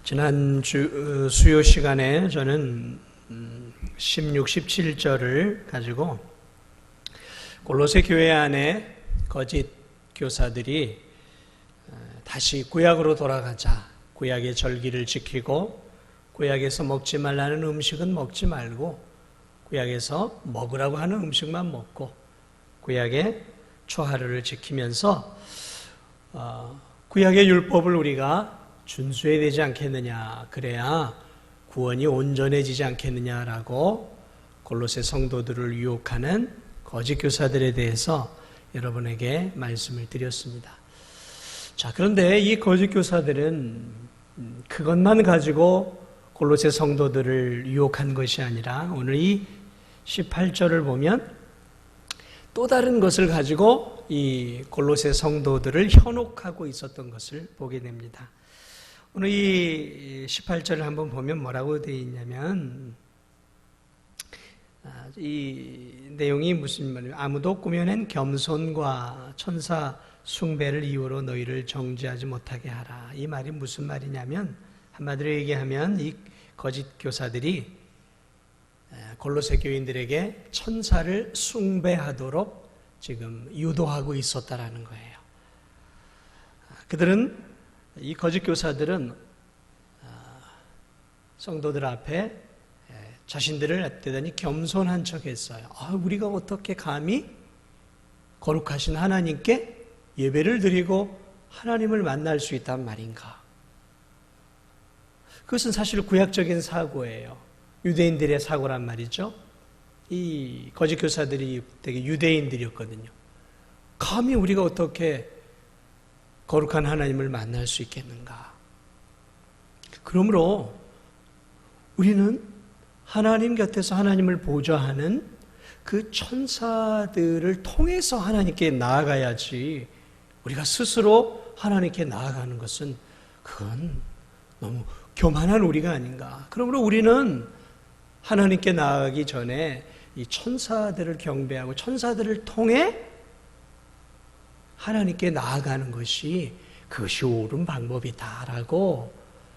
지난 수요 시간에 저는 16, 17절을 가지고 골로새 교회 안에 거짓 교사들이 다시 구약으로 돌아가자, 구약의 절기를 지키고 구약에서 먹지 말라는 음식은 먹지 말고 구약에서 먹으라고 하는 음식만 먹고 구약의 초하루를 지키면서 구약의 율법을 우리가 준수해야 되지 않겠느냐, 그래야 구원이 온전해지지 않겠느냐라고 골로새 성도들을 유혹하는 거짓 교사들에 대해서 여러분에게 말씀을 드렸습니다. 자, 그런데 이 거짓 교사들은 그것만 가지고 골로새 성도들을 유혹한 것이 아니라 오늘 이 18절을 보면 또 다른 것을 가지고 이 골로새 성도들을 현혹하고 있었던 것을 보게 됩니다. 오늘 이 18절을 한번 보면 뭐라고 되어 있냐면 이 내용이 무슨 말이에요? 아무도 꾸며낸 겸손과 천사 숭배를 이유로 너희를 정죄하지 못하게 하라. 이 말이 무슨 말이냐면 한마디로 얘기하면 이 거짓 교사들이 골로새 교인들에게 천사를 숭배하도록 지금 유도하고 있었다라는 거예요. 그들은 이 거짓 교사들은 성도들 앞에 자신들을 대단히 겸손한 척했어요. 우리가 어떻게 감히 거룩하신 하나님께 예배를 드리고 하나님을 만날 수 있단 말인가? 그것은 사실 구약적인 사고예요. 유대인들의 사고란 말이죠. 이 거짓 교사들이 되게 유대인들이었거든요. 감히 우리가 어떻게 거룩한 하나님을 만날 수 있겠는가? 그러므로 우리는 하나님 곁에서 하나님을 보좌하는 그 천사들을 통해서 하나님께 나아가야지, 우리가 스스로 하나님께 나아가는 것은 그건 너무 교만한 우리가 아닌가. 그러므로 우리는 하나님께 나아가기 전에 이 천사들을 경배하고 천사들을 통해 하나님께 나아가는 것이 그것이 옳은 방법이다라고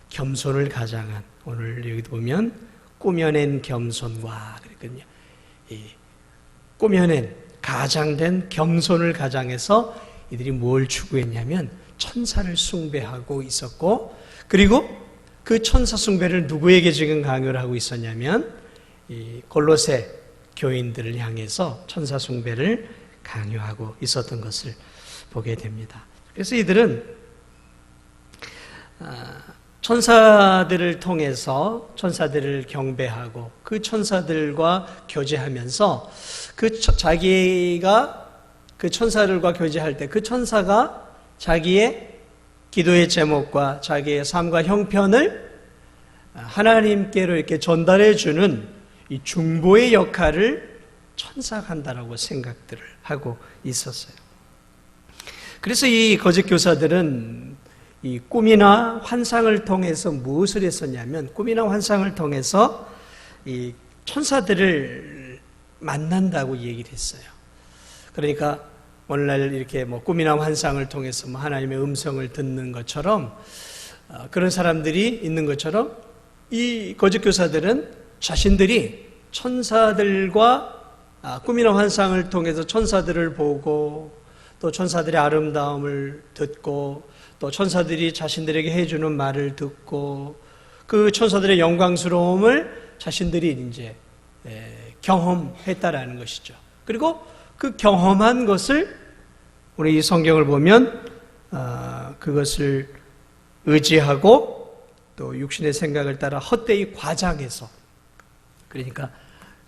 겸손을 가장한, 오늘 여기 보면 꾸며낸 겸손과 그랬거든요. 이 꾸며낸 가장된 겸손을 가장해서 이들이 뭘 추구했냐면 천사를 숭배하고 있었고, 그리고 그 천사 숭배를 누구에게 지금 강요를 하고 있었냐면 이 골로새 교인들을 향해서 천사 숭배를 강요하고 있었던 것을 보게 됩니다. 그래서 이들은 천사들을 통해서 천사들을 경배하고 그 천사들과 교제하면서 자기가 그 천사들과 교제할 때 그 천사가 자기의 기도의 제목과 자기의 삶과 형편을 하나님께로 이렇게 전달해 주는 이 중보의 역할을 천사가 한다라고 생각들을 하고 있었어요. 그래서 이 거짓 교사들은 이 꿈이나 환상을 통해서 무엇을 했었냐면, 꿈이나 환상을 통해서 이 천사들을 만난다고 얘기를 했어요. 그러니까 오늘날 이렇게 꿈이나 환상을 통해서 하나님의 음성을 듣는 것처럼 그런 사람들이 있는 것처럼 이 거짓 교사들은 자신들이 천사들과 꿈이나 환상을 통해서 천사들을 보고 또 천사들의 아름다움을 듣고 또 천사들이 자신들에게 해주는 말을 듣고 그 천사들의 영광스러움을 자신들이 이제 경험했다라는 것이죠. 그리고 그 경험한 것을 우리 이 성경을 보면 그것을 의지하고 또 육신의 생각을 따라 헛되이 과장해서, 그러니까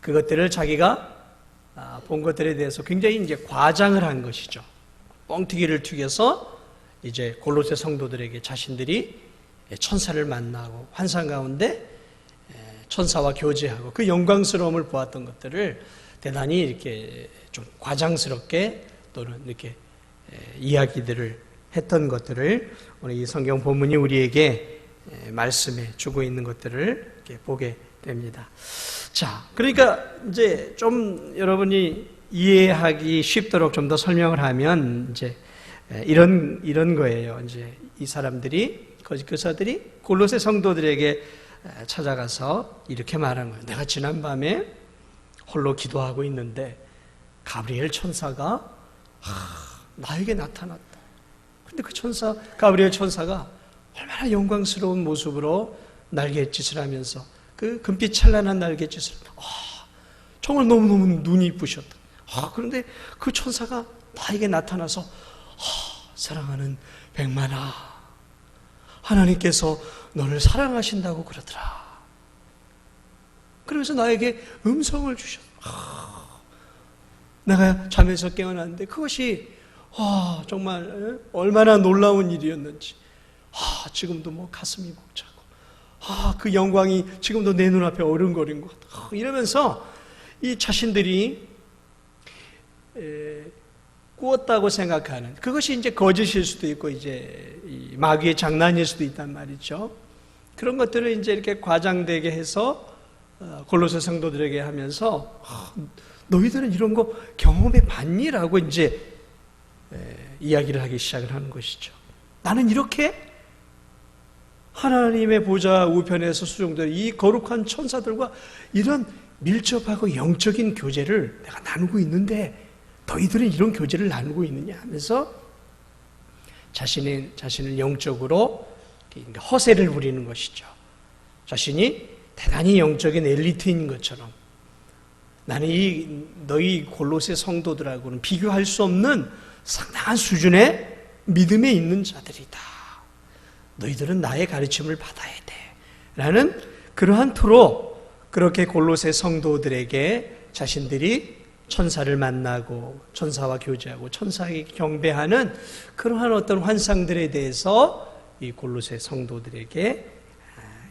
그것들을 자기가 본 것들에 대해서 굉장히 이제 과장을 한 것이죠. 뻥튀기를 튀겨서 이제 골로새 성도들에게 자신들이 천사를 만나고 환상 가운데 천사와 교제하고 그 영광스러움을 보았던 것들을 대단히 이렇게 좀 과장스럽게 또는 이렇게 이야기들을 했던 것들을 오늘 이 성경 본문이 우리에게 말씀해 주고 있는 것들을 이렇게 보게 됩니다. 자, 그러니까 이제 좀 여러분이 이해하기 쉽도록 좀 더 설명을 하면 이제 이런 거예요. 이제 이 사람들이 거짓 교사들이 골로새 성도들에게 찾아가서 이렇게 말한 거예요. 내가 지난밤에 홀로 기도하고 있는데 가브리엘 천사가 나에게 나타났다. 근데 그 천사, 가브리엘 천사가 얼마나 영광스러운 모습으로 날갯짓을 하면서 그 금빛 찬란한 날갯짓을 정말 너무너무 눈이 부셨다. 그런데 그 천사가 나에게 나타나서 사랑하는 백만아, 하나님께서 너를 사랑하신다고 그러더라. 그래서 나에게 음성을 주셨다. 내가 잠에서 깨어났는데 그것이 정말 얼마나 놀라운 일이었는지 지금도 뭐 가슴이 벅차고 그 영광이 지금도 내 눈앞에 어른거린 것 같아. 이러면서 이 자신들이 꾸었다고 생각하는 그것이 이제 거짓일 수도 있고 이제 마귀의 장난일 수도 있단 말이죠. 그런 것들을 이제 이렇게 과장되게 해서 골로새 성도들에게 하면서 너희들은 이런 거 경험해 봤니라고 이제 이야기를 하기 시작을 하는 것이죠. 나는 이렇게 하나님의 보좌 우편에서 수종되는 이 거룩한 천사들과 이런 밀접하고 영적인 교제를 내가 나누고 있는데 너희들은 이런 교제를 나누고 있느냐 하면서 자신을 영적으로 허세를 부리는 것이죠. 자신이 대단히 영적인 엘리트인 것처럼 나는 너희 골로새 성도들하고는 비교할 수 없는 상당한 수준의 믿음에 있는 자들이다. 너희들은 나의 가르침을 받아야 돼. 라는 그러한 토로 그렇게 골로새 성도들에게 자신들이 천사를 만나고 천사와 교제하고 천사에게 경배하는 그러한 어떤 환상들에 대해서 이 골로새 성도들에게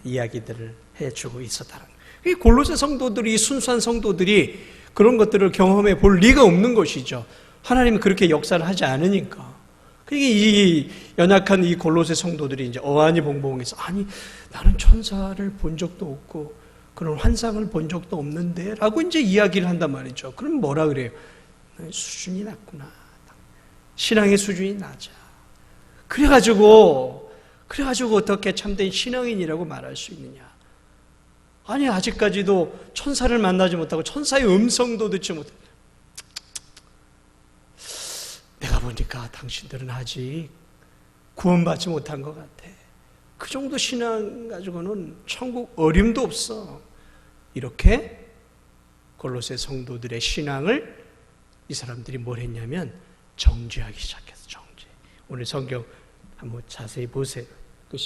이야기들을 해주고 있었다는 거예요. 이 골로새 성도들이, 순수한 성도들이 그런 것들을 경험해 볼 리가 없는 것이죠. 하나님이 그렇게 역사를 하지 않으니까. 그러니까 이 연약한 이 골로새 성도들이 이제 어안이 봉봉해서 아니 나는 천사를 본 적도 없고 그런 환상을 본 적도 없는데 라고 이제 이야기를 한단 말이죠. 그럼 뭐라 그래요? 수준이 낮구나. 신앙의 수준이 낮아. 그래가지고 어떻게 참된 신앙인이라고 말할 수 있느냐. 아니 아직까지도 천사를 만나지 못하고 천사의 음성도 듣지 못해. 내가 보니까 당신들은 아직 구원받지 못한 것 같아. 그 정도 신앙 가지고는 천국 어림도 없어. 이렇게 골로새 성도들의 신앙을 이 사람들이 뭘 했냐면 정죄하기 시작했어. 정죄. 오늘 성경 한번 자세히 보세요. 그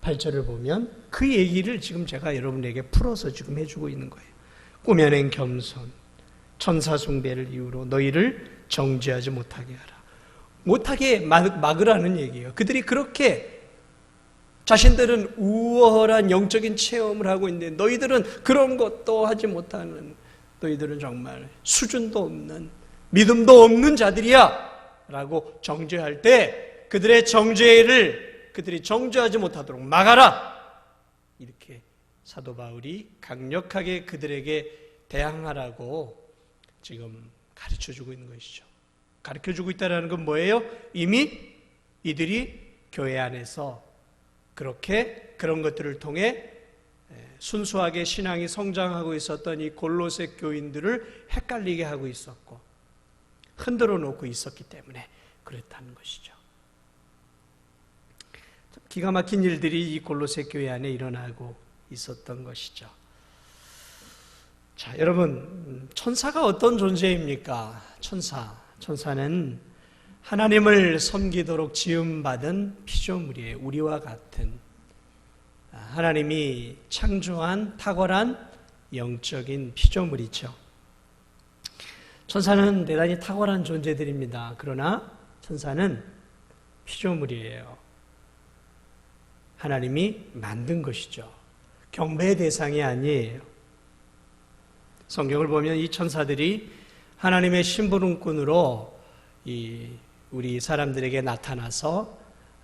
18절을 보면 그 얘기를 지금 제가 여러분에게 풀어서 지금 해주고 있는 거예요. 꾸며낸 겸손, 천사 숭배를 이유로 너희를 정죄하지 못하게 하라. 못하게 막으라는 얘기예요. 그들이 그렇게 자신들은 우월한 영적인 체험을 하고 있는데 너희들은 그런 것도 하지 못하는, 너희들은 정말 수준도 없는, 믿음도 없는 자들이야 라고 정죄할 때 그들의 정죄를 그들이 정죄하지 못하도록 막아라. 이렇게 사도 바울이 강력하게 그들에게 대항하라고 지금 가르쳐주고 있는 것이죠. 가르쳐주고 있다는 건 뭐예요? 이미 이들이 교회 안에서 그렇게 그런 것들을 통해 순수하게 신앙이 성장하고 있었던 이 골로새 교인들을 헷갈리게 하고 있었고 흔들어 놓고 있었기 때문에 그랬다는 것이죠. 기가 막힌 일들이 이 골로새 교회 안에 일어나고 있었던 것이죠. 자, 여러분, 천사가 어떤 존재입니까? 천사는 하나님을 섬기도록 지음받은 피조물이에요. 우리와 같은 하나님이 창조한 탁월한 영적인 피조물이죠. 천사는 대단히 탁월한 존재들입니다. 그러나 천사는 피조물이에요. 하나님이 만든 것이죠. 경배의 대상이 아니에요. 성경을 보면 이 천사들이 하나님의 심부름꾼으로 우리 사람들에게 나타나서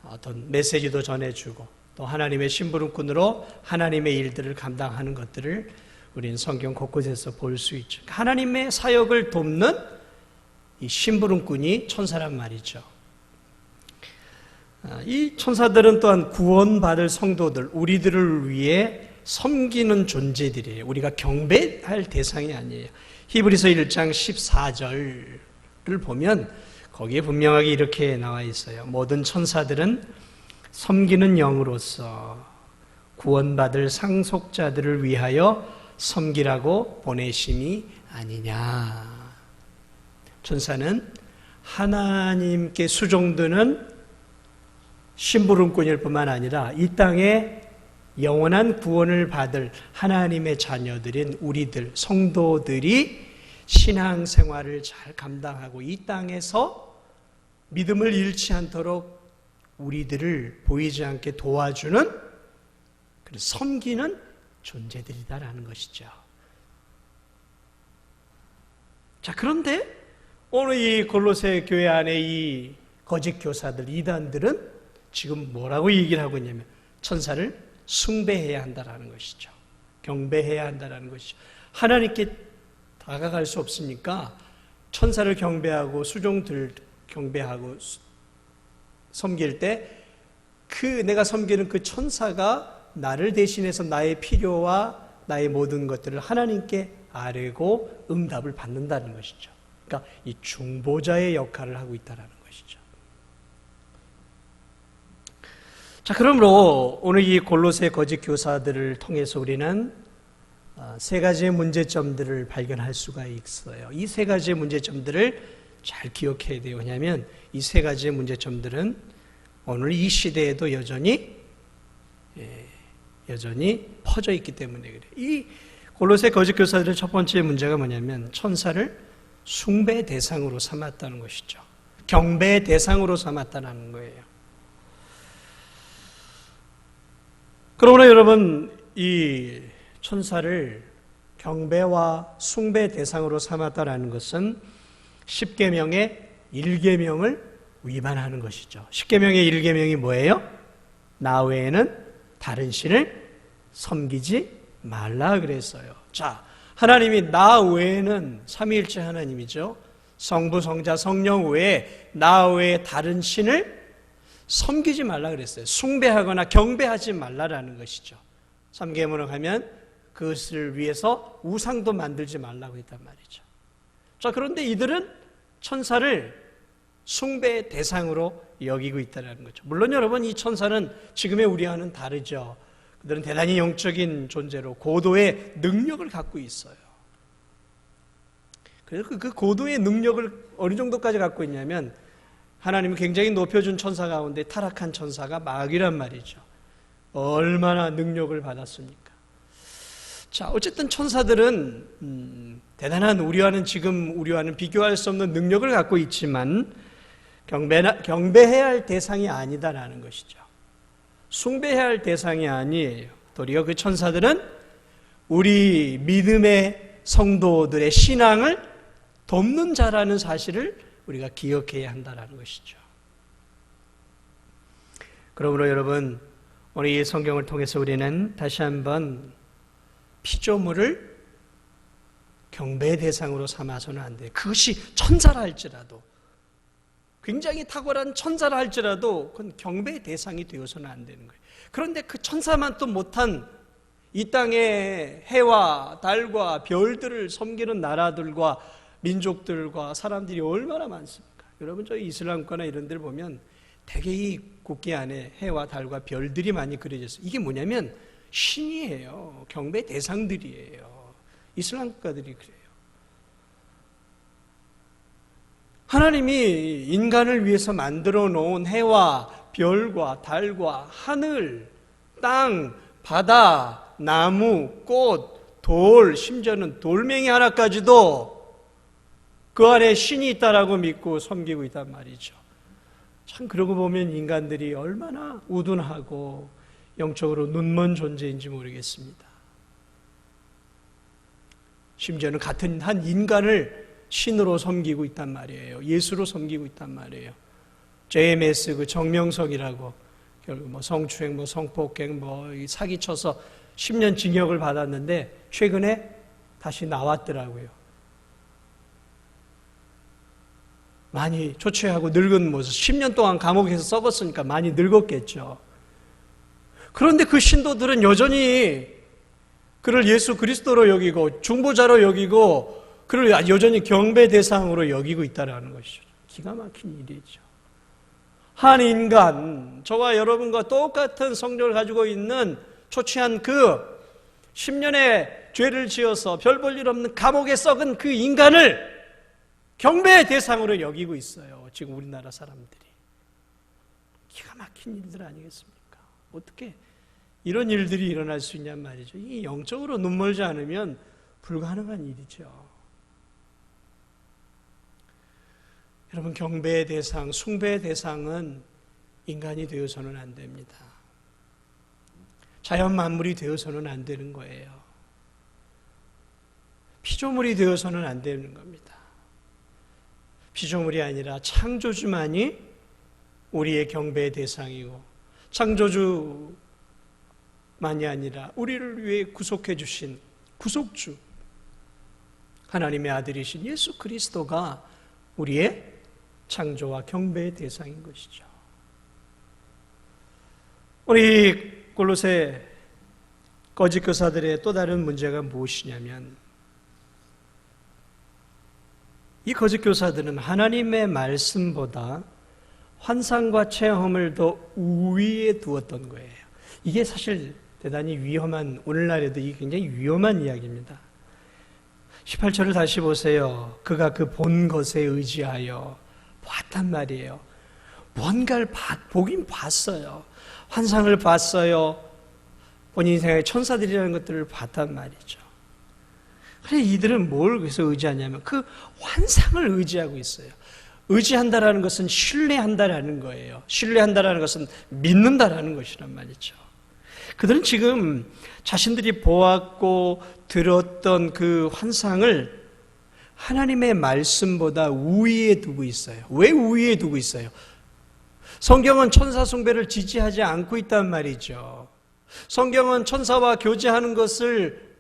어떤 메시지도 전해주고 또 하나님의 심부름꾼으로 하나님의 일들을 감당하는 것들을 우리는 성경 곳곳에서 볼 수 있죠. 하나님의 사역을 돕는 이 심부름꾼이 천사란 말이죠. 이 천사들은 또한 구원받을 성도들, 우리들을 위해 섬기는 존재들이에요. 우리가 경배할 대상이 아니에요. 히브리서 1장 14절을 보면 거기에 분명하게 이렇게 나와 있어요. 모든 천사들은 섬기는 영으로서 구원받을 상속자들을 위하여 섬기라고 보내심이 아니냐. 천사는 하나님께 수종드는 심부름꾼일 뿐만 아니라 이 땅에 영원한 구원을 받을 하나님의 자녀들인 우리들, 성도들이 신앙생활을 잘 감당하고 이 땅에서 믿음을 잃지 않도록 우리들을 보이지 않게 도와주는, 섬기는 존재들이다라는 것이죠. 자, 그런데 오늘 이 골로새 교회 안에 이 거짓 교사들, 이단들은 지금 뭐라고 얘기를 하고 있냐면 천사를 숭배해야 한다라는 것이죠. 경배해야 한다라는 것이죠. 하나님께 다가갈 수 없으니까 천사를 경배하고 수종들 경배하고 섬길 때 내가 섬기는 그 천사가 나를 대신해서 나의 필요와 나의 모든 것들을 하나님께 아뢰고 응답을 받는다는 것이죠. 그러니까 이 중보자의 역할을 하고 있다는 것이죠. 자, 그러므로 오늘 이 골로새 거짓 교사들을 통해서 우리는 세 가지의 문제점들을 발견할 수가 있어요. 이 세 가지의 문제점들을 잘 기억해야 돼요. 왜냐하면 이 세 가지의 문제점들은 오늘 이 시대에도 여전히 퍼져 있기 때문에 그래요. 이 골로새 거짓 교사들의 첫 번째 문제가 뭐냐면 천사를 숭배 대상으로 삼았다는 것이죠. 경배 대상으로 삼았다는 거예요. 그러므로 여러분, 이 천사를 경배와 숭배 대상으로 삼았다는 것은 십계명의 1계명을 위반하는 것이죠. 십계명의 1계명이 뭐예요? 나 외에는 다른 신을 섬기지 말라 그랬어요. 자, 하나님이 나 외에는 삼위일체 하나님이죠. 성부, 성자, 성령 외에 나 외에 다른 신을 섬기지 말라 그랬어요. 숭배하거나 경배하지 말라라는 것이죠. 3계명을 하면 그것을 위해서 우상도 만들지 말라고 했단 말이죠. 자, 그런데 이들은 천사를 숭배의 대상으로 여기고 있다는 거죠. 물론 여러분, 이 천사는 지금의 우리와는 다르죠. 그들은 대단히 영적인 존재로 고도의 능력을 갖고 있어요. 그래서 그 고도의 능력을 어느 정도까지 갖고 있냐면 하나님은 굉장히 높여준 천사 가운데 타락한 천사가 마귀란 말이죠. 얼마나 능력을 받았습니까? 자, 어쨌든 천사들은 대단한 우리와는 비교할 수 없는 능력을 갖고 있지만 경배해야 할 대상이 아니다라는 것이죠. 숭배해야 할 대상이 아니에요. 도리어 그 천사들은 우리 믿음의 성도들의 신앙을 돕는 자라는 사실을 우리가 기억해야 한다는 것이죠. 그러므로 여러분, 오늘 이 성경을 통해서 우리는 다시 한번 피조물을 경배의 대상으로 삼아서는 안 돼요. 그것이 천사라 할지라도, 굉장히 탁월한 천사라 할지라도 그건 경배의 대상이 되어서는 안 되는 거예요. 그런데 그 천사만 또 못한 이 땅의 해와 달과 별들을 섬기는 나라들과 민족들과 사람들이 얼마나 많습니까? 여러분, 저희 이슬람과나 이런 데를 보면 대개 이 국기 안에 해와 달과 별들이 많이 그려져 있어요. 이게 뭐냐면 신이에요. 경배 대상들이에요. 이슬람 국가들이 그래요. 하나님이 인간을 위해서 만들어 놓은 해와 별과 달과 하늘, 땅, 바다, 나무, 꽃, 돌, 심지어는 돌멩이 하나까지도 그 안에 신이 있다라고 믿고 섬기고 있단 말이죠. 참, 그러고 보면 인간들이 얼마나 우둔하고 영적으로 눈먼 존재인지 모르겠습니다. 심지어는 같은 한 인간을 신으로 섬기고 있단 말이에요. 예수로 섬기고 있단 말이에요. JMS 그 정명석이라고 결국 성추행, 성폭행, 사기쳐서 10년 징역을 받았는데 최근에 다시 나왔더라고요. 많이 초췌하고 늙은 모습, 10년 동안 감옥에서 썩었으니까 많이 늙었겠죠. 그런데 그 신도들은 여전히 그를 예수 그리스도로 여기고 중보자로 여기고 그를 여전히 경배 대상으로 여기고 있다는 것이죠. 기가 막힌 일이죠. 한 인간, 저와 여러분과 똑같은 성격을 가지고 있는 초췌한 그 10년의 죄를 지어서 별 볼 일 없는 감옥에 썩은 그 인간을 경배의 대상으로 여기고 있어요. 지금 우리나라 사람들이. 기가 막힌 일들 아니겠습니까? 어떻게 이런 일들이 일어날 수 있냔 말이죠. 이 영적으로 눈멀지 않으면 불가능한 일이죠. 여러분, 경배의 대상, 숭배의 대상은 인간이 되어서는 안 됩니다. 자연 만물이 되어서는 안 되는 거예요. 피조물이 되어서는 안 되는 겁니다. 피조물이 아니라 창조주만이 우리의 경배의 대상이고, 창조주만이 아니라 우리를 위해 구속해 주신 구속주, 하나님의 아들이신 예수 그리스도가 우리의 창조와 경배의 대상인 것이죠. 우리 골로새 거짓 교사들의 또 다른 문제가 무엇이냐면, 이 거짓 교사들은 하나님의 말씀보다 환상과 체험을 더 우위에 두었던 거예요. 이게 사실 대단히 위험한, 오늘날에도 이게 굉장히 위험한 이야기입니다. 18절을 다시 보세요. 그가 그 본 것에 의지하여 봤단 말이에요. 뭔가를 보긴 봤어요. 환상을 봤어요. 본인 생각에 천사들이라는 것들을 봤단 말이죠. 그래, 이들은 뭘 그래서 의지하냐면 그 환상을 의지하고 있어요. 의지한다라는 것은 신뢰한다라는 거예요. 신뢰한다라는 것은 믿는다라는 것이란 말이죠. 그들은 지금 자신들이 보았고 들었던 그 환상을 하나님의 말씀보다 우위에 두고 있어요. 왜 우위에 두고 있어요? 성경은 천사 숭배를 지지하지 않고 있단 말이죠. 성경은 천사와 교제하는 것을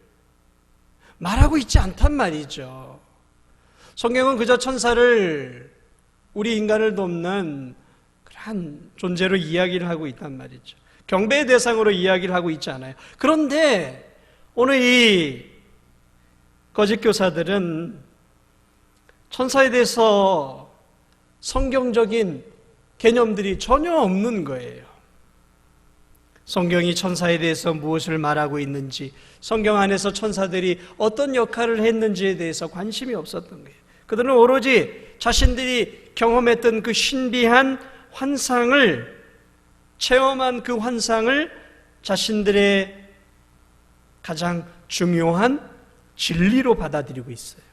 말하고 있지 않단 말이죠. 성경은 그저 천사를 우리 인간을 돕는 그러한 존재로 이야기를 하고 있단 말이죠. 경배의 대상으로 이야기를 하고 있지 않아요. 그런데 오늘 이 거짓 교사들은 천사에 대해서 성경적인 개념들이 전혀 없는 거예요. 성경이 천사에 대해서 무엇을 말하고 있는지, 성경 안에서 천사들이 어떤 역할을 했는지에 대해서 관심이 없었던 거예요. 그들은 오로지 자신들이 경험했던 그 신비한 환상을, 체험한 그 환상을 자신들의 가장 중요한 진리로 받아들이고 있어요.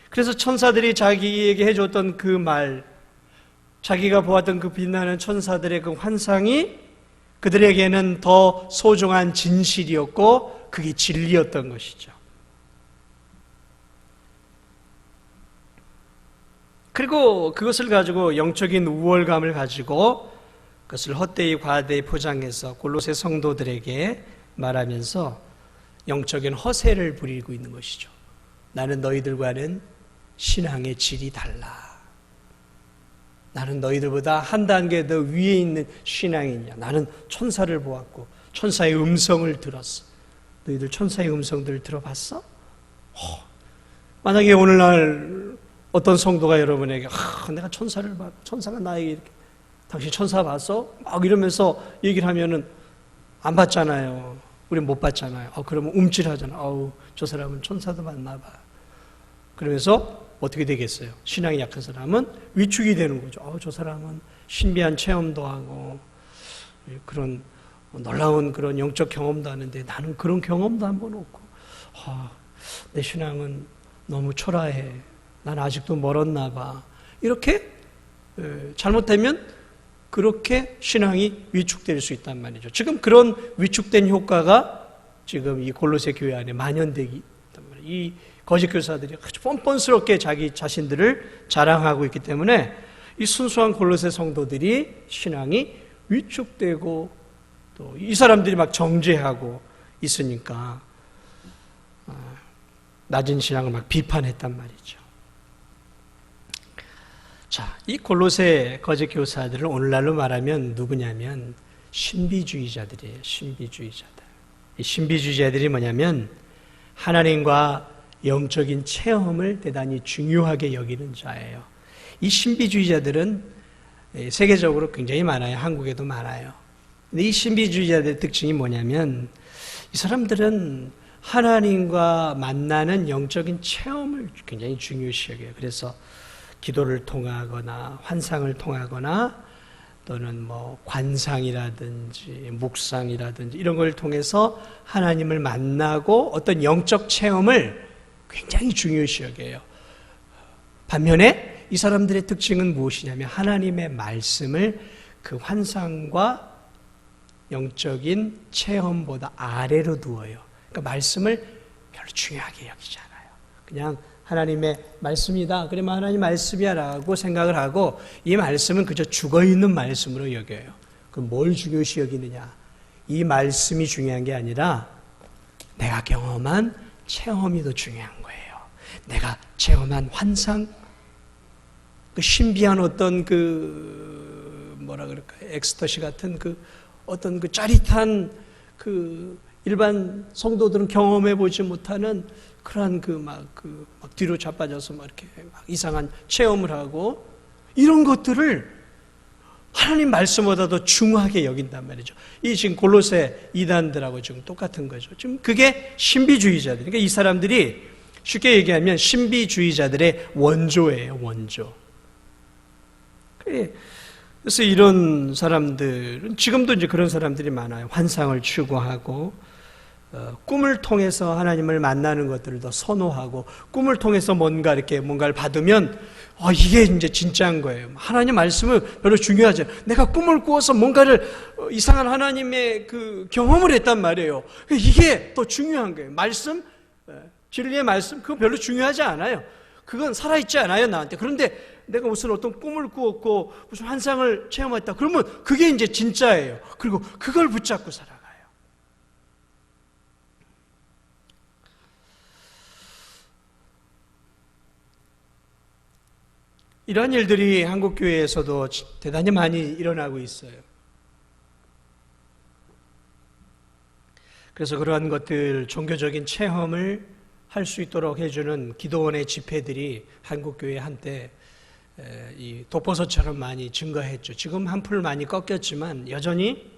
그래서 천사들이 자기에게 해줬던 그 말, 자기가 보았던 그 빛나는 천사들의 그 환상이 그들에게는 더 소중한 진실이었고 그게 진리였던 것이죠. 그리고 그것을 가지고 영적인 우월감을 가지고 그것을 헛되이 과대히 포장해서 골로새 성도들에게 말하면서 영적인 허세를 부리고 있는 것이죠. 나는 너희들과는 신앙의 질이 달라. 나는 너희들보다 한 단계 더 위에 있는 신앙이냐. 나는 천사를 보았고 천사의 음성을 들었어. 너희들 천사의 음성들을 들어봤어? 만약에 오늘날 어떤 성도가 여러분에게 내가 천사를 봤고 천사가 나에게 이렇게 당신 천사 봤어? 막 이러면서 얘기를 하면은 안 봤잖아요. 우리 못 봤잖아요. 그러면 움찔하잖아. 저 사람은 천사도 봤나 봐. 그러면서 어떻게 되겠어요? 신앙이 약한 사람은 위축이 되는 거죠. 저 사람은 신비한 체험도 하고 그런 놀라운 그런 영적 경험도 하는데 나는 그런 경험도 한 번 없고 내 신앙은 너무 초라해. 난 아직도 멀었나 봐. 이렇게 잘못되면 그렇게 신앙이 위축될 수 있단 말이죠. 지금 그런 위축된 효과가 지금 이 골로새 교회 안에 만연되기 있단 말이에요. 이 거짓 교사들이 아주 뻔뻔스럽게 자기 자신들을 자랑하고 있기 때문에 이 순수한 골로새 성도들이 신앙이 위축되고 또 이 사람들이 막 정죄하고 있으니까 낮은 신앙을 막 비판했단 말이죠. 자, 이 골로새 거짓 교사들을 오늘날로 말하면 누구냐면 신비주의자들이에요. 신비주의자들. 이 신비주의자들이 뭐냐면 하나님과 영적인 체험을 대단히 중요하게 여기는 자예요. 이 신비주의자들은 세계적으로 굉장히 많아요. 한국에도 많아요. 근데 이 신비주의자들의 특징이 뭐냐면 이 사람들은 하나님과 만나는 영적인 체험을 굉장히 중요시 여겨요. 그래서 기도를 통하거나 환상을 통하거나 또는 뭐 관상이라든지 묵상이라든지 이런 걸 통해서 하나님을 만나고 어떤 영적 체험을 굉장히 중요시 여겨요. 반면에 이 사람들의 특징은 무엇이냐면 하나님의 말씀을 그 환상과 영적인 체험보다 아래로 두어요. 그러니까 말씀을 별로 중요하게 여기지 않아요. 그냥 하나님의 말씀이다. 그러면 하나님 말씀이야 라고 생각을 하고 이 말씀은 그저 죽어있는 말씀으로 여겨요. 그럼 뭘 중요시 여기느냐? 이 말씀이 중요한 게 아니라 내가 경험한 체험이 더 중요한 거예요. 내가 체험한 환상, 그 신비한 어떤 그 뭐라 그럴까요? 엑스터시 같은 그 어떤 그 짜릿한 그 일반 성도들은 경험해 보지 못하는 그러한 막 뒤로 자빠져서 막 이렇게 막 이상한 체험을 하고 이런 것들을 하나님 말씀보다 더 중요하게 여긴단 말이죠. 이 지금 골로새 이단들하고 지금 똑같은 거죠. 지금 그게 신비주의자들. 그러니까 이 사람들이 쉽게 얘기하면 신비주의자들의 원조예요, 원조. 그래서 이런 사람들은 지금도 이제 그런 사람들이 많아요. 환상을 추구하고 꿈을 통해서 하나님을 만나는 것들을 더 선호하고 꿈을 통해서 뭔가를 받으면 이게 이제 진짜인 거예요. 하나님 말씀은 별로 중요하지 않아요. 내가 꿈을 꾸어서 뭔가를 이상한 하나님의 그 경험을 했단 말이에요. 이게 더 중요한 거예요. 말씀, 진리의 말씀 그거 별로 중요하지 않아요. 그건 살아있지 않아요, 나한테. 그런데 내가 무슨 어떤 꿈을 꾸었고 무슨 환상을 체험했다. 그러면 그게 이제 진짜예요. 그리고 그걸 붙잡고 살아가요. 이런 일들이 한국교회에서도 대단히 많이 일어나고 있어요. 그래서 그러한 것들, 종교적인 체험을 할 수 있도록 해주는 기도원의 집회들이 한국교회 한때 이 독버섯처럼 많이 증가했죠. 지금 한풀 많이 꺾였지만 여전히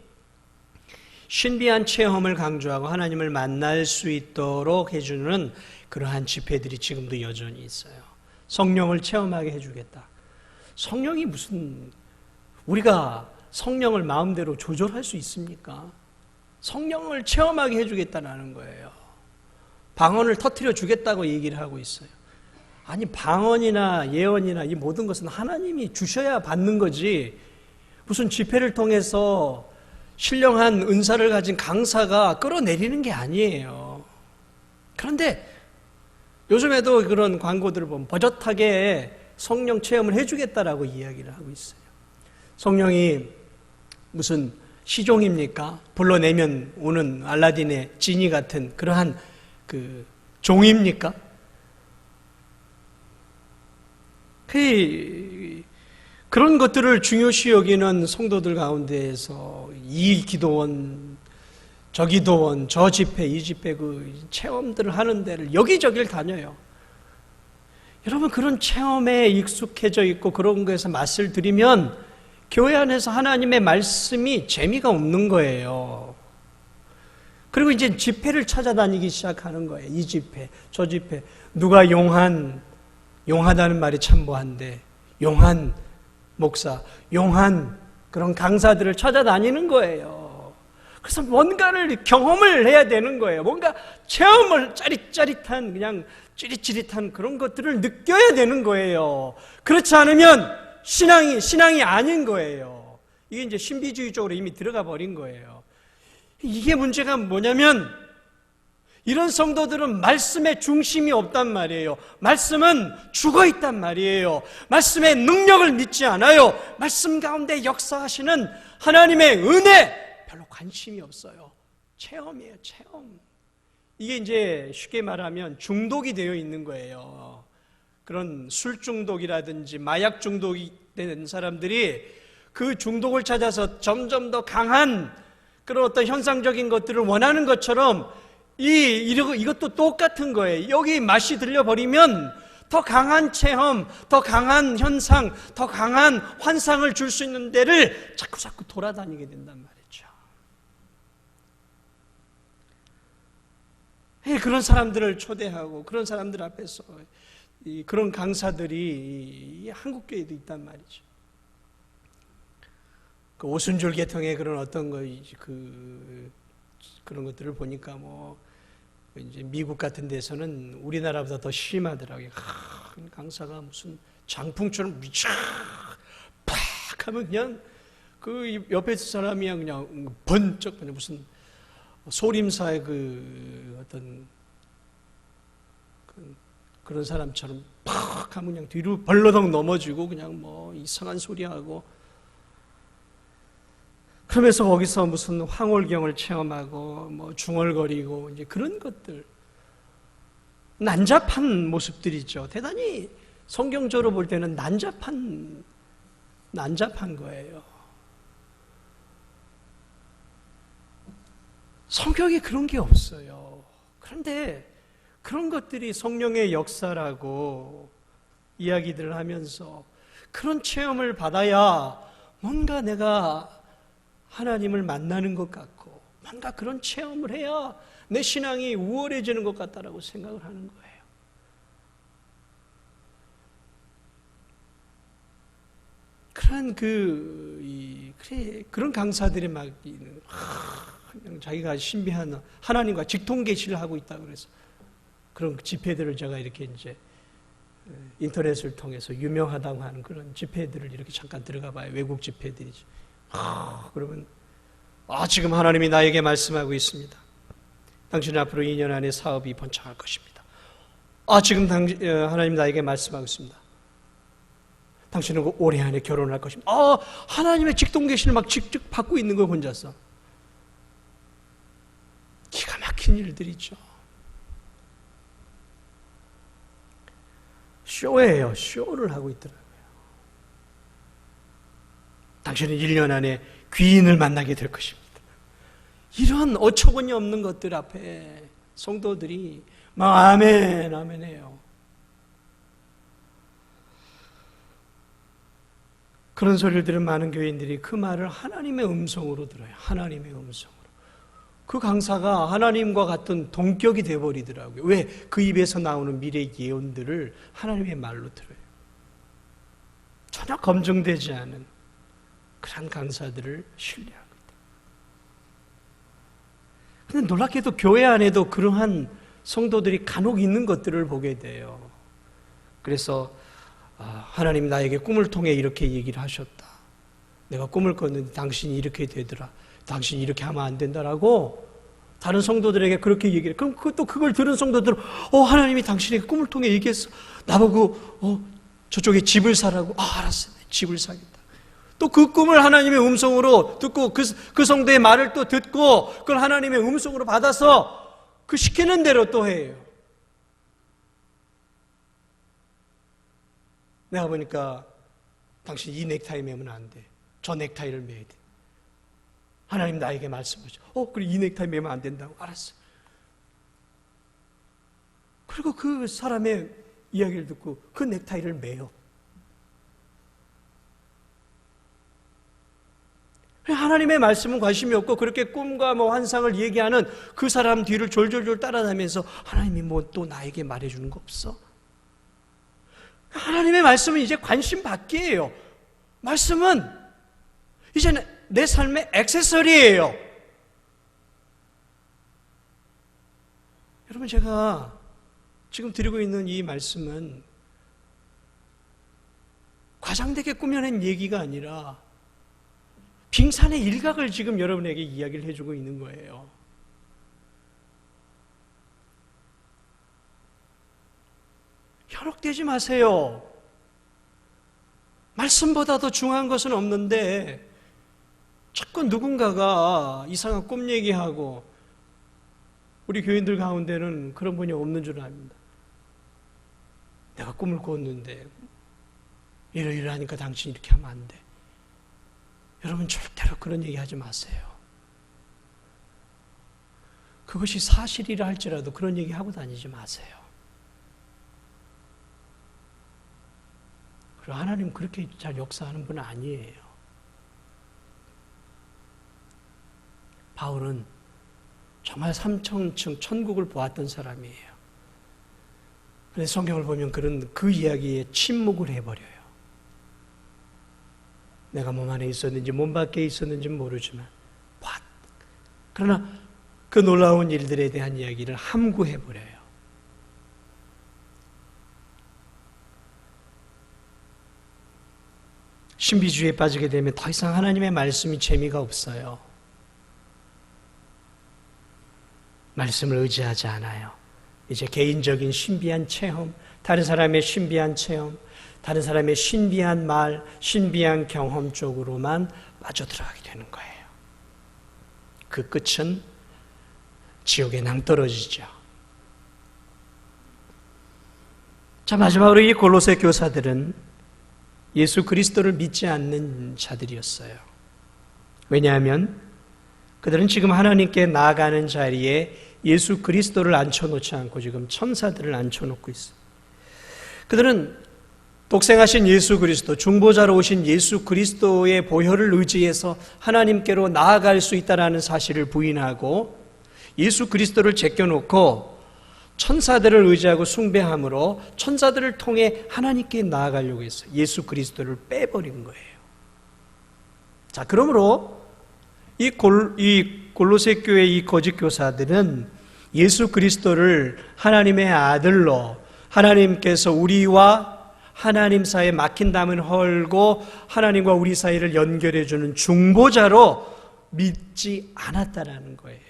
신비한 체험을 강조하고 하나님을 만날 수 있도록 해주는 그러한 집회들이 지금도 여전히 있어요. 성령을 체험하게 해주겠다. 성령이 무슨 우리가 성령을 마음대로 조절할 수 있습니까? 성령을 체험하게 해주겠다는 거예요. 방언을 터뜨려 주겠다고 얘기를 하고 있어요. 아니 방언이나 예언이나 이 모든 것은 하나님이 주셔야 받는 거지 무슨 집회를 통해서 신령한 은사를 가진 강사가 끌어내리는 게 아니에요. 그런데 요즘에도 그런 광고들을 보면 버젓하게 성령 체험을 해주겠다라고 이야기를 하고 있어요. 성령이 무슨 시종입니까? 불러내면 오는 알라딘의 지니 같은 그러한 그 종입니까? 그런 것들을 중요시 여기는 성도들 가운데에서 이 기도원, 저 기도원, 저 집회, 이 집회 그 체험들을 하는 데를 여기저기를 다녀요. 여러분 그런 체험에 익숙해져 있고 그런 거에서 맛을 들이면 교회 안에서 하나님의 말씀이 재미가 없는 거예요. 그리고 이제 집회를 찾아다니기 시작하는 거예요. 이 집회, 저 집회. 누가 용하다는 말이 참 뭐한데 용한 목사, 용한 그런 강사들을 찾아다니는 거예요. 그래서 뭔가를 경험을 해야 되는 거예요. 뭔가 체험을 짜릿짜릿한 그냥 찌릿찌릿한 그런 것들을 느껴야 되는 거예요. 그렇지 않으면 신앙이 아닌 거예요. 이게 이제 신비주의 쪽으로 이미 들어가 버린 거예요. 이게 문제가 뭐냐면 이런 성도들은 말씀의 중심이 없단 말이에요. 말씀은 죽어있단 말이에요. 말씀의 능력을 믿지 않아요. 말씀 가운데 역사하시는 하나님의 은혜 별로 관심이 없어요. 체험이에요, 체험. 이게 이제 쉽게 말하면 중독이 되어 있는 거예요. 그런 술 중독이라든지 마약 중독이 된 사람들이 그 중독을 찾아서 점점 더 강한 그런 어떤 현상적인 것들을 원하는 것처럼 이것도 똑같은 거예요. 여기 맛이 들려버리면 더 강한 체험, 더 강한 현상, 더 강한 환상을 줄 수 있는 데를 자꾸 돌아다니게 된단 말이죠. 그런 사람들을 초대하고 그런 사람들 앞에서 그런 강사들이 한국교회에도 있단 말이죠. 그 오순절 계통의 그런 어떤 그런 것들을 보니까 이제 미국 같은 데서는 우리나라보다 더 심하더라고요. 강사가 무슨 장풍처럼 팍 하면 그냥 그 옆에 사람이 그냥 번쩍 무슨 소림사의 어떤 그런 사람처럼 팍 하면 그냥 뒤로 벌러덩 넘어지고 그냥 이상한 소리하고 그러면서 거기서 무슨 황홀경을 체험하고 중얼거리고 이제 그런 것들 난잡한 모습들이죠. 대단히 성경적으로 볼 때는 난잡한 거예요. 성경에 그런 게 없어요. 그런데 그런 것들이 성령의 역사라고 이야기들을 하면서 그런 체험을 받아야 뭔가 내가 하나님을 만나는 것 같고 뭔가 그런 체험을 해야 내 신앙이 우월해지는 것 같다라고 생각을 하는 거예요. 그런 강사들이 막 그냥 자기가 신비한 하나님과 직통 계시를 하고 있다고 그래서 그런 집회들을 제가 이렇게 이제 인터넷을 통해서 유명하다고 하는 그런 집회들을 이렇게 잠깐 들어가 봐요. 외국 집회들이지. 그러면 지금 하나님이 나에게 말씀하고 있습니다. 당신은 앞으로 2년 안에 사업이 번창할 것입니다. 지금 하나님 나에게 말씀하고 있습니다. 당신은 올해 안에 결혼할 것입니다. 하나님의 직동 계시를 막 직접 받고 있는 거 혼자서. 기가 막힌 일들이죠. 쇼예요. 쇼를 하고 있더라고요. 당신은 1년 안에 귀인을 만나게 될 것입니다. 이런 어처구니 없는 것들 앞에 성도들이 막 아멘, 아멘 해요. 그런 소리를 들은 많은 교인들이 그 말을 하나님의 음성으로 들어요. 하나님의 음성으로. 그 강사가 하나님과 같은 동격이 되어버리더라고요. 왜? 그 입에서 나오는 미래 예언들을 하나님의 말로 들어요. 전혀 검증되지 않은 그런 강사들을 신뢰하고 있다. 근데 놀랍게도 교회 안에도 그러한 성도들이 간혹 있는 것들을 보게 돼요. 그래서 하나님 나에게 꿈을 통해 이렇게 얘기를 하셨다. 내가 꿈을 꿨는데 당신이 이렇게 되더라. 당신이 이렇게 하면 안 된다라고 다른 성도들에게 그렇게 얘기를. 그럼 또 그걸 들은 성도들은 하나님이 당신에게 꿈을 통해 얘기했어. 나보고 저쪽에 집을 사라고. 알았어. 집을 사겠다. 또 그 꿈을 하나님의 음성으로 듣고 그 성도의 말을 또 듣고 그걸 하나님의 음성으로 받아서 그 시키는 대로 또 해요. 내가 보니까 당신 이 넥타이 매면 안 돼. 저 넥타이를 매야 돼. 하나님 나에게 말씀하죠. 그래 이 넥타이 매면 안 된다고. 알았어. 그리고 그 사람의 이야기를 듣고 그 넥타이를 매요. 하나님의 말씀은 관심이 없고 그렇게 꿈과 환상을 얘기하는 그 사람 뒤를 졸졸졸 따라다니면서 하나님이 또 나에게 말해주는 거 없어? 하나님의 말씀은 이제 관심 밖이에요. 말씀은 이제 내 삶의 액세서리예요. 여러분 제가 지금 드리고 있는 이 말씀은 과장되게 꾸며낸 얘기가 아니라 빙산의 일각을 지금 여러분에게 이야기를 해주고 있는 거예요. 현혹되지 마세요. 말씀보다 더 중요한 것은 없는데 자꾸 누군가가 이상한 꿈 얘기하고 우리 교인들 가운데는 그런 분이 없는 줄 압니다. 내가 꿈을 꿨는데 이러이러하니까 당신이 이렇게 하면 안 돼. 여러분 절대로 그런 얘기 하지 마세요. 그것이 사실이라 할지라도 그런 얘기 하고 다니지 마세요. 그리고 하나님 그렇게 잘 역사하는 분은 아니에요. 바울은 정말 삼천층 천국을 보았던 사람이에요. 그래서 성경을 보면 그 이야기에 침묵을 해버려요. 내가 몸 안에 있었는지 몸 밖에 있었는지 모르지만 그러나 그 놀라운 일들에 대한 이야기를 함구해버려요. 신비주의에 빠지게 되면 더 이상 하나님의 말씀이 재미가 없어요. 말씀을 의지하지 않아요. 이제 개인적인 신비한 체험, 다른 사람의 신비한 체험, 다른 사람의 신비한 말, 신비한 경험 쪽으로만 빠져들어가게 되는 거예요. 그 끝은 지옥에 낭떠러지죠. 자, 마지막으로 이 골로새 교사들은 예수 그리스도를 믿지 않는 자들이었어요. 왜냐하면 그들은 지금 하나님께 나아가는 자리에 예수 그리스도를 앉혀놓지 않고 지금 천사들을 앉혀놓고 있어요. 그들은 독생하신 예수 그리스도, 중보자로 오신 예수 그리스도의 보혈을 의지해서 하나님께로 나아갈 수 있다는 사실을 부인하고 예수 그리스도를 제껴놓고 천사들을 의지하고 숭배함으로 천사들을 통해 하나님께 나아가려고 했어요. 예수 그리스도를 빼버린 거예요. 자, 그러므로 이 골로새 교회 이 거짓 교사들은 예수 그리스도를 하나님의 아들로 하나님께서 우리와 하나님 사이에 막힌 담을 헐고 하나님과 우리 사이를 연결해 주는 중보자로 믿지 않았다라는 거예요.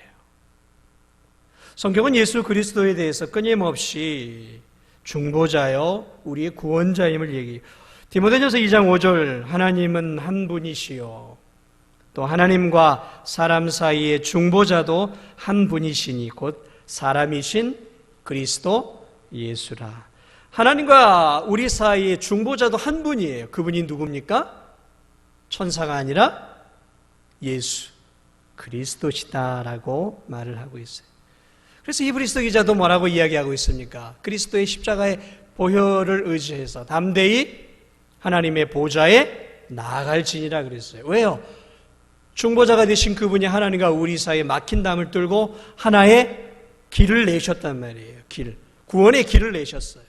성경은 예수 그리스도에 대해서 끊임없이 중보자요 우리의 구원자임을 얘기해요. 디모데전서 2장 5절 하나님은 한 분이시요 또 하나님과 사람 사이의 중보자도 한 분이시니 곧 사람이신 그리스도 예수라. 하나님과 우리 사이의 중보자도 한 분이에요. 그분이 누굽니까? 천사가 아니라 예수 그리스도시다라고 말을 하고 있어요. 그래서 이브리스 기자도 뭐라고 이야기하고 있습니까? 그리스도의 십자가의 보혈을 의지해서 담대히 하나님의 보좌에 나아갈지니라 그랬어요. 왜요? 중보자가 되신 그분이 하나님과 우리 사이에 막힌 담을 뚫고 하나의 길을 내셨단 말이에요. 구원의 길을 내셨어요.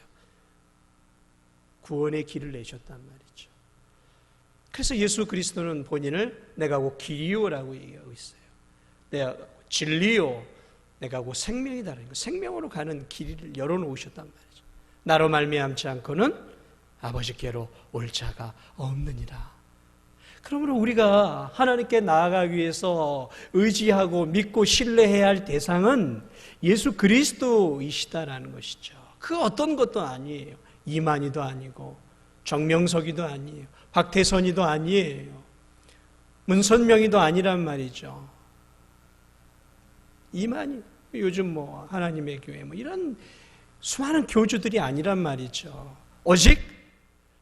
구원의 길을 내셨단 말이죠. 그래서 예수 그리스도는 본인을 내가 곧 길이요라고 얘기하고 있어요. 내가 진리요, 내가 곧 생명이다라는 거. 생명으로 가는 길을 열어놓으셨단 말이죠. 나로 말미암지 않고는 아버지께로 올 자가 없느니라. 그러므로 우리가 하나님께 나아가기 위해서 의지하고 믿고 신뢰해야 할 대상은 예수 그리스도이시다라는 것이죠. 그 어떤 것도 아니에요. 이만희도 아니고 정명석이도 아니에요. 박태선이도 아니에요. 문선명이도 아니란 말이죠. 이만희, 요즘 하나님의 교회 이런 수많은 교주들이 아니란 말이죠. 오직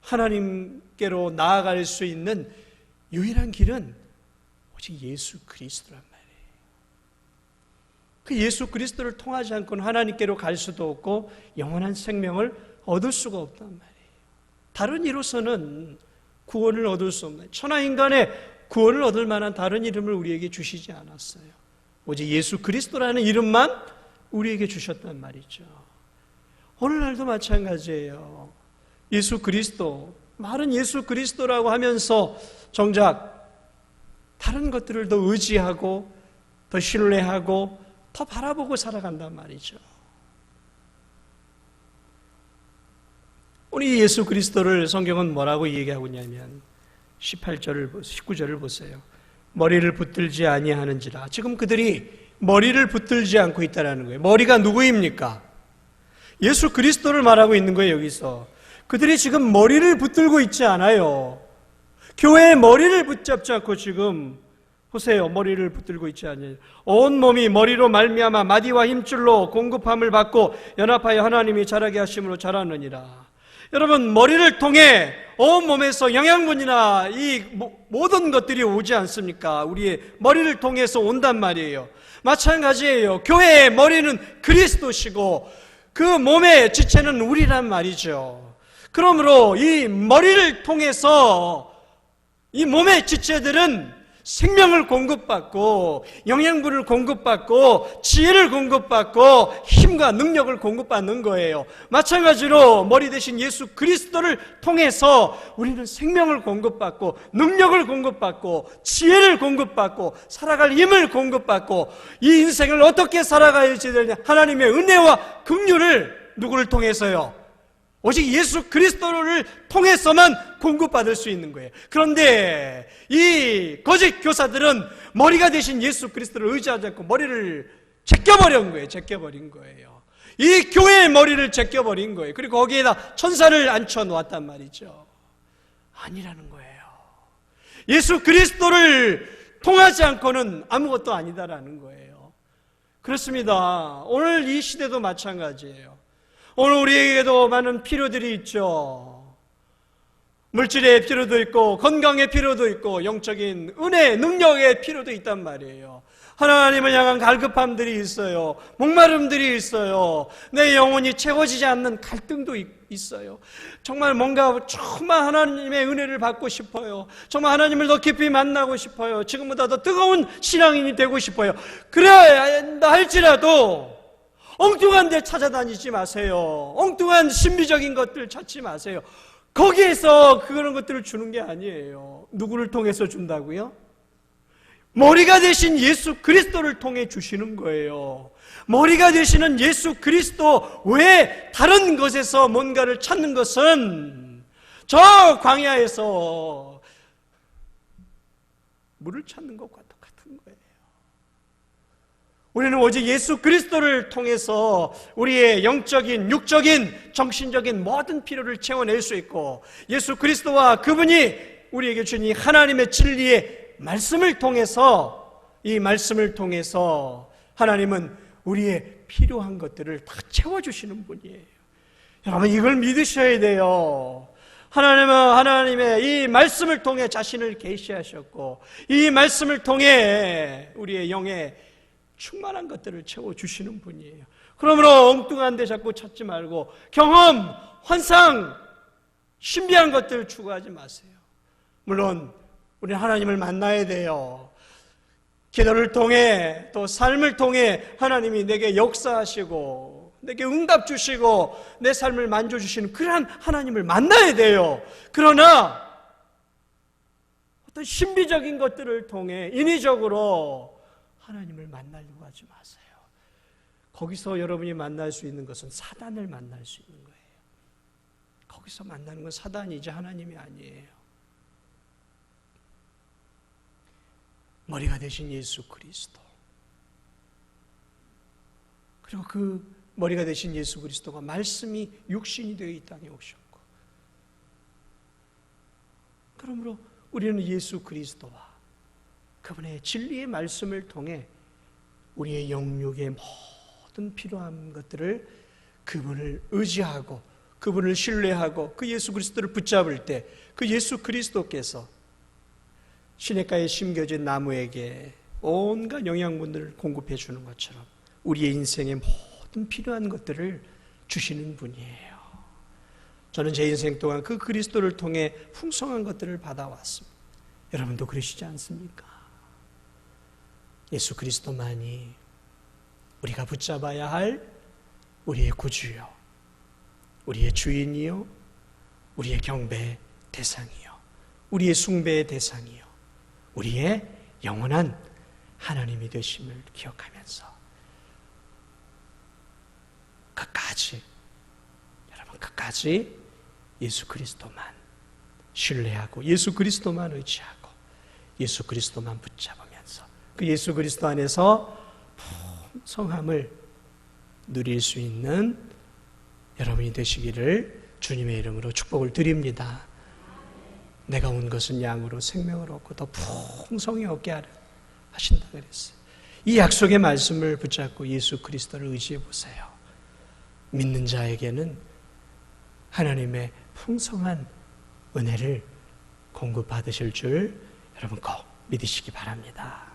하나님께로 나아갈 수 있는 유일한 길은 오직 예수 그리스도란 말이에요. 그 예수 그리스도를 통하지 않고는 하나님께로 갈 수도 없고 영원한 생명을 얻을 수가 없단 말이에요. 다른 이로서는 구원을 얻을 수 없는, 천하인간의 구원을 얻을 만한 다른 이름을 우리에게 주시지 않았어요. 오직 예수 그리스도라는 이름만 우리에게 주셨단 말이죠. 오늘날도 마찬가지예요. 예수 그리스도, 말은 예수 그리스도라고 하면서 정작 다른 것들을 더 의지하고 더 신뢰하고 더 바라보고 살아간단 말이죠. 우리 예수 그리스도를 성경은 뭐라고 얘기하고 있냐면 19절을 보세요. 머리를 붙들지 아니하는지라. 지금 그들이 머리를 붙들지 않고 있다는 거예요. 머리가 누구입니까? 예수 그리스도를 말하고 있는 거예요. 여기서 그들이 지금 머리를 붙들고 있지 않아요. 교회의 머리를 붙잡지 않고 지금 보세요. 머리를 붙들고 있지 않아요. 온 몸이 머리로 말미암아 마디와 힘줄로 공급함을 받고 연합하여 하나님이 자라게 하심으로 자라느니라. 여러분, 머리를 통해 온몸에서 영양분이나 이 모든 것들이 오지 않습니까? 우리의 머리를 통해서 온단 말이에요. 마찬가지예요. 교회의 머리는 그리스도시고 그 몸의 지체는 우리란 말이죠. 그러므로 이 머리를 통해서 이 몸의 지체들은 생명을 공급받고 영양분을 공급받고 지혜를 공급받고 힘과 능력을 공급받는 거예요. 마찬가지로 머리 대신 예수 그리스도를 통해서 우리는 생명을 공급받고 능력을 공급받고 지혜를 공급받고 살아갈 힘을 공급받고 이 인생을 어떻게 살아가야 되냐, 하나님의 은혜와 긍휼을 누구를 통해서요? 오직 예수 그리스도를 통해서만 공급받을 수 있는 거예요. 그런데 이 거짓 교사들은 머리가 되신 예수 그리스도를 의지하지 않고 머리를 제껴버린 거예요. 제껴버린 거예요. 이 교회의 머리를 제껴버린 거예요. 그리고 거기에다 천사를 앉혀놓았단 말이죠. 아니라는 거예요. 예수 그리스도를 통하지 않고는 아무것도 아니다라는 거예요. 그렇습니다. 오늘 이 시대도 마찬가지예요. 오늘 우리에게도 많은 필요들이 있죠. 물질의 필요도 있고 건강의 필요도 있고 영적인 은혜, 능력의 필요도 있단 말이에요. 하나님을 향한 갈급함들이 있어요. 목마름들이 있어요. 내 영혼이 채워지지 않는 갈등도 있어요. 정말 뭔가 정말 하나님의 은혜를 받고 싶어요. 정말 하나님을 더 깊이 만나고 싶어요. 지금보다 더 뜨거운 신앙인이 되고 싶어야 한다 할지라도 엉뚱한 데 찾아다니지 마세요. 엉뚱한 신비적인 것들 찾지 마세요. 거기에서 그런 것들을 주는 게 아니에요. 누구를 통해서 준다고요? 머리가 되신 예수 그리스도를 통해 주시는 거예요. 머리가 되시는 예수 그리스도 외에 다른 것에서 뭔가를 찾는 것은 저 광야에서 물을 찾는 것과 똑같은 거예요. 우리는 오직 예수 그리스도를 통해서 우리의 영적인, 육적인, 정신적인 모든 필요를 채워낼 수 있고 예수 그리스도와 그분이 우리에게 준 이 하나님의 진리의 말씀을 통해서 이 말씀을 통해서 하나님은 우리의 필요한 것들을 다 채워주시는 분이에요. 여러분 이걸 믿으셔야 돼요. 하나님은 하나님의 이 말씀을 통해 자신을 계시하셨고 이 말씀을 통해 우리의 영에 충만한 것들을 채워주시는 분이에요. 그러므로 엉뚱한 데 자꾸 찾지 말고 경험, 환상, 신비한 것들을 추구하지 마세요. 물론 우리는 하나님을 만나야 돼요. 기도를 통해 또 삶을 통해 하나님이 내게 역사하시고 내게 응답 주시고 내 삶을 만져주시는 그러한 하나님을 만나야 돼요. 그러나 어떤 신비적인 것들을 통해 인위적으로 하나님을 만나려고 하지 마세요. 거기서 여러분이 만날 수 있는 것은 사단을 만날 수 있는 거예요. 거기서 만나는 건 사단이지 하나님이 아니에요. 머리가 되신 예수 그리스도, 그리고 그 머리가 되신 예수 그리스도가 말씀이 육신이 되어 이 땅에 오셨고, 그러므로 우리는 예수 그리스도와 그분의 진리의 말씀을 통해 우리의 영육의 모든 필요한 것들을 그분을 의지하고 그분을 신뢰하고 그 예수 그리스도를 붙잡을 때 그 예수 그리스도께서 시냇가에 심겨진 나무에게 온갖 영양분들을 공급해 주는 것처럼 우리의 인생의 모든 필요한 것들을 주시는 분이에요. 저는 제 인생 동안 그 그리스도를 통해 풍성한 것들을 받아왔습니다. 여러분도 그러시지 않습니까? 예수 그리스도만이 우리가 붙잡아야 할 우리의 구주요, 우리의 주인이요, 우리의 경배의 대상이요, 우리의 숭배의 대상이요, 우리의 영원한 하나님이 되심을 기억하면서 끝까지 예수 그리스도만 신뢰하고 예수 그리스도만 의지하고 예수 그리스도만 붙잡으면서 그 예수 그리스도 안에서 풍성함을 누릴 수 있는 여러분이 되시기를 주님의 이름으로 축복을 드립니다. 내가 온 것은 양으로 생명을 얻고 더 풍성히 얻게 하려 하신다 그랬어요. 이 약속의 말씀을 붙잡고 예수 그리스도를 의지해 보세요. 믿는 자에게는 하나님의 풍성한 은혜를 공급받으실 줄 여러분 꼭 믿으시기 바랍니다.